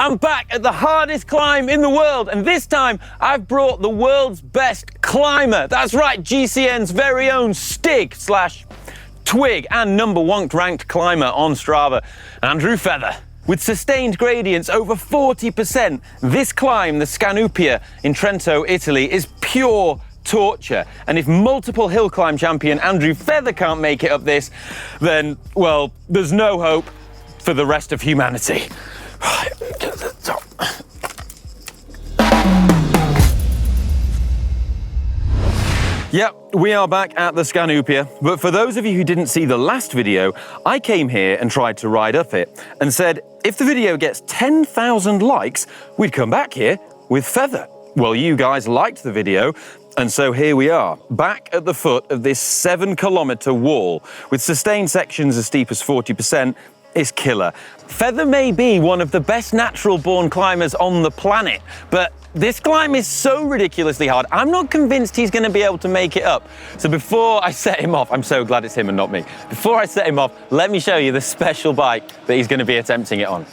I'm back at the hardest climb in the world, and this time I've brought the world's best climber. That's right, GCN's very own Stig/Twig and #1 ranked climber on Strava, Andrew Feather. With sustained gradients over 40%, this climb, the Scanuppia in Trento, Italy, is pure torture. And if multiple hill climb champion Andrew Feather can't make it up this, then, well, there's no hope for the rest of humanity. Right, get to the top. Yep, we are back at the Scanuppia, but for those of you who didn't see the last video, I came here and tried to ride up it and said if the video gets 10,000 likes, we'd come back here with Feather. Well, you guys liked the video, and so here we are, back at the foot of this 7-kilometer wall with sustained sections as steep as 40%. Is killer. Feather may be one of the best natural-born climbers on the planet, but this climb is so ridiculously hard, I'm not convinced he's going to be able to make it up. So before I set him off, I'm so glad it's him and not me. Before I set him off, let me show you the special bike that he's going to be attempting it on.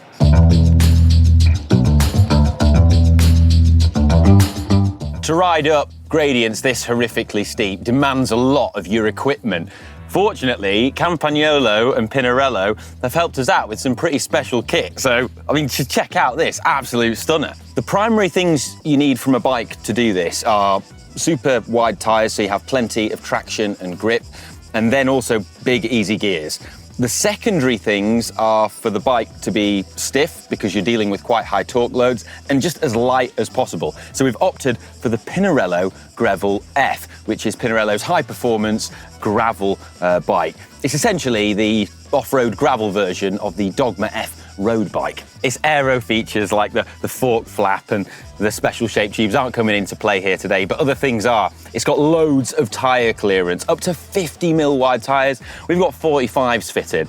To ride up gradients this horrifically steep demands a lot of your equipment. Fortunately, Campagnolo and Pinarello have helped us out with some pretty special kit. So, I mean, just check out this absolute stunner. The primary things you need from a bike to do this are super wide tyres, so you have plenty of traction and grip, and then also big, easy gears. The secondary things are for the bike to be stiff because you're dealing with quite high torque loads and just as light as possible. So we've opted for the Pinarello Gravel F, which is Pinarello's high performance gravel bike. It's essentially the off-road gravel version of the Dogma F road bike. Its aero features like the fork flap and the special shaped tubes aren't coming into play here today, but other things are. It's got loads of tyre clearance, up to 50mm wide tyres. We've got 45s fitted.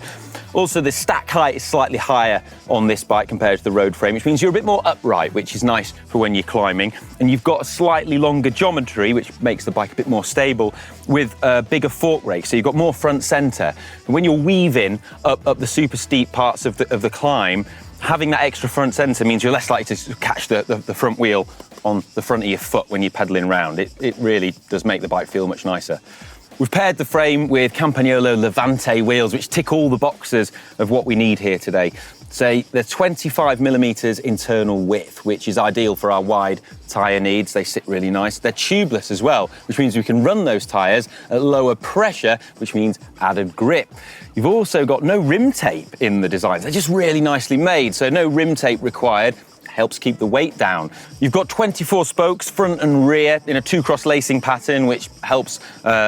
Also, the stack height is slightly higher on this bike compared to the road frame, which means you're a bit more upright, which is nice for when you're climbing. And you've got a slightly longer geometry, which makes the bike a bit more stable, with a bigger fork rake, so you've got more front centre. And when you're weaving up the super steep parts of the climb, having that extra front centre means you're less likely to catch the front wheel on the front of your foot when you're pedalling round. It really does make the bike feel much nicer. We've paired the frame with Campagnolo Levante wheels, which tick all the boxes of what we need here today. So they're 25mm internal width, which is ideal for our wide tyre needs. They sit really nice. They're tubeless as well, which means we can run those tyres at lower pressure, which means added grip. You've also got no rim tape in the designs. They're just really nicely made, so no rim tape required. Helps keep the weight down. You've got 24 spokes, front and rear, in a 2-cross lacing pattern, which helps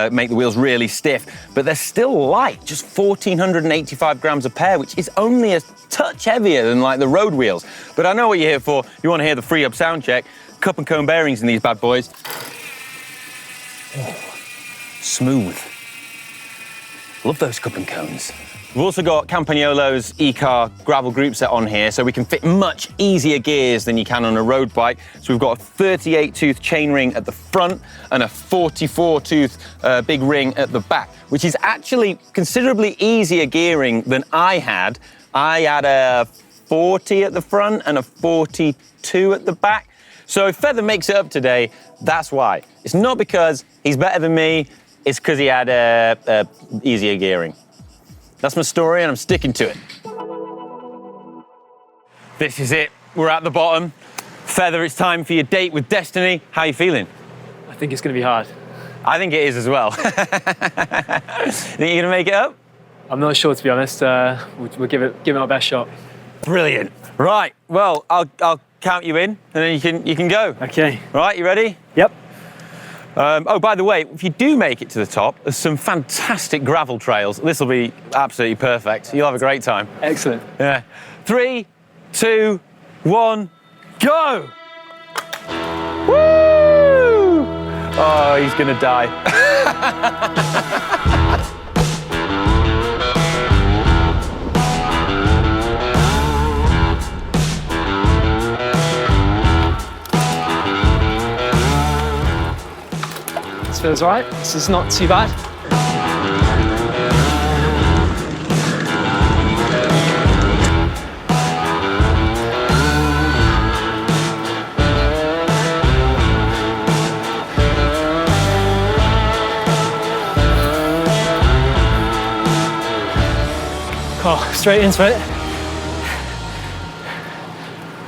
make the wheels really stiff, but they're still light, just 1,485 grams a pair, which is only a touch heavier than like the road wheels. But I know what you're here for. You want to hear the free-up sound check. Cup and cone bearings in these bad boys. Oh, smooth. Love those cup and cones. We've also got Campagnolo's e-car gravel group set on here, so we can fit much easier gears than you can on a road bike. So we've got a 38-tooth chainring at the front and a 44-tooth big ring at the back, which is actually considerably easier gearing than I had. I had a 40 at the front and a 42 at the back. So if Feather makes it up today, that's why. It's not because he's better than me, it's because he had easier gearing. That's my story, and I'm sticking to it. This is it. We're at the bottom. Feather, it's time for your date with destiny. How are you feeling? I think it's going to be hard. I think it is as well. Think you're going to make it up? I'm not sure, to be honest. We'll give it our best shot. Brilliant. Right. Well, I'll count you in, and then you can go. Okay. Right. You ready? Yep. Oh, by the way, if you do make it to the top, there's some fantastic gravel trails. This will be absolutely perfect. You'll have a great time. Excellent. Yeah. 3, 2, 1, go! Woo! Oh, he's gonna die. This feels all right. This is not too bad. Oh, straight into it.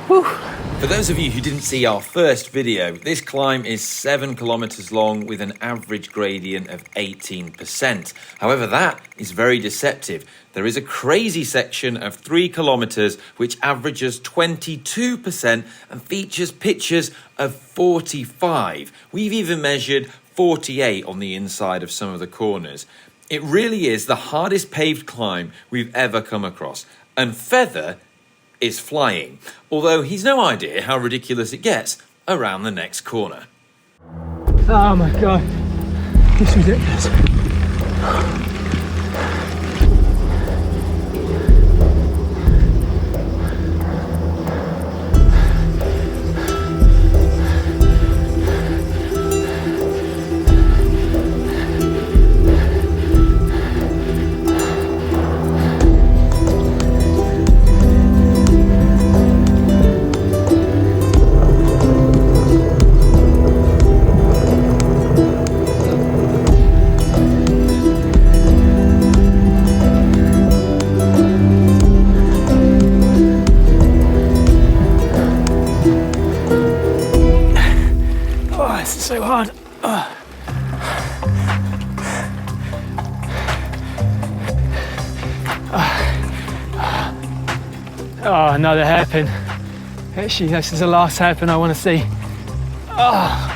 Woo. For those of you who didn't see our first video, this climb is 7 kilometers long with an average gradient of 18%. However, that is very deceptive. There is a crazy section of 3 kilometers which averages 22% and features pictures of 45. We've even measured 48 on the inside of some of the corners. It really is the hardest paved climb we've ever come across. And Feather is flying, although he's no idea how ridiculous it gets around the next corner. Oh my God, it's ridiculous. So hard. Oh, another hairpin. Actually, this is the last hairpin I want to see. Oh.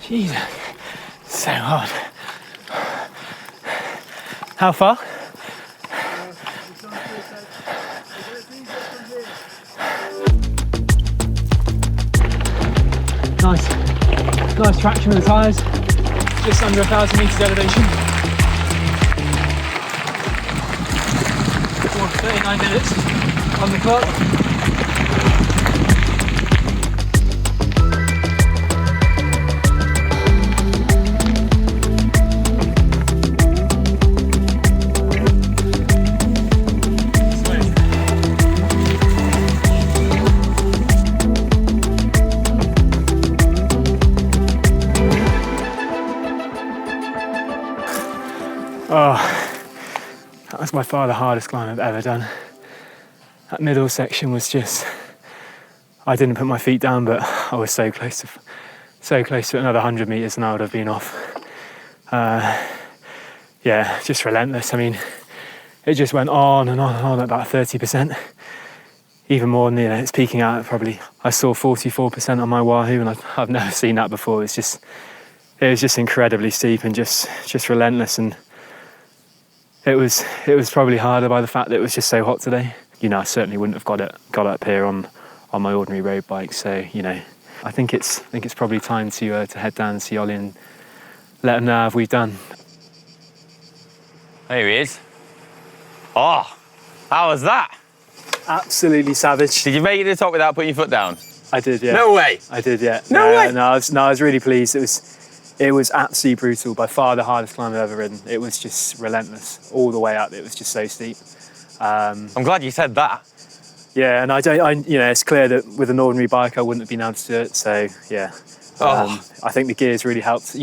Jesus, so hard. How far? Nice traction with the tyres. Just under 1,000 metres elevation. 39 minutes on the clock. Oh, that was by far the hardest climb I've ever done. That middle section was just, I didn't put my feet down, but I was so close to another 100 meters and I would have been off. Yeah, just relentless. I mean, it just went on and on and on at about 30%. Even more than, it's peaking out at probably, I saw 44% on my Wahoo, and I've never seen that before. It was just incredibly steep and just relentless. And it was probably harder by the fact that it was just so hot today. I certainly wouldn't have got up here on my ordinary road bike. So, I think it's probably time to head down and see Ollie and let him know how we've done. There he is. Oh, how was that? Absolutely savage. Did you make it to the top without putting your foot down? I did, yeah. No way. I did, yeah. No way. No, I was really pleased. It was absolutely brutal. By far the hardest climb I've ever ridden. It was just relentless all the way up. It was just so steep. I'm glad you said that. Yeah, and it's clear that with an ordinary bike I wouldn't have been able to do it. So yeah, I think the gears really helped.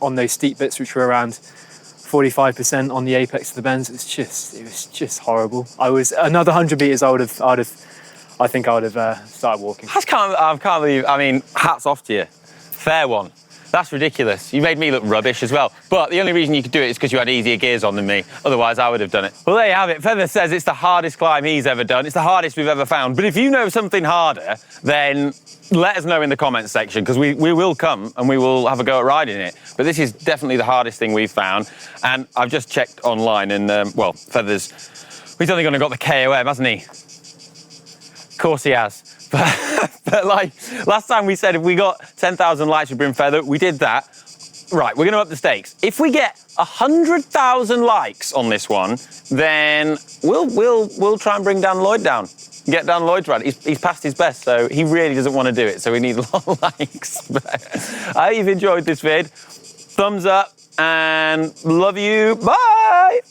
On those steep bits, which were around 45% on the apex of the bends, it was just horrible. I was another 100 meters. I think I would have started walking. I can't believe. I mean, hats off to you. Fair one. That's ridiculous. You made me look rubbish as well. But the only reason you could do it is because you had easier gears on than me. Otherwise, I would have done it. Well, there you have it. Feather says it's the hardest climb he's ever done. It's the hardest we've ever found. But if you know something harder, then let us know in the comments section, because we will come and we will have a go at riding it. But this is definitely the hardest thing we've found. And I've just checked online and, well, Feathers, he's only going to got the KOM, hasn't he? Of course he has. But like last time we said if we got 10,000 likes with Brim Feather, we did that. Right, we're going to up the stakes. If we get 100,000 likes on this one, then we'll try and bring Dan Lloyd down. Get Dan Lloyd to ride. He's past his best, so he really doesn't want to do it, so we need a lot of likes. But I hope you've enjoyed this vid. Thumbs up and love you. Bye!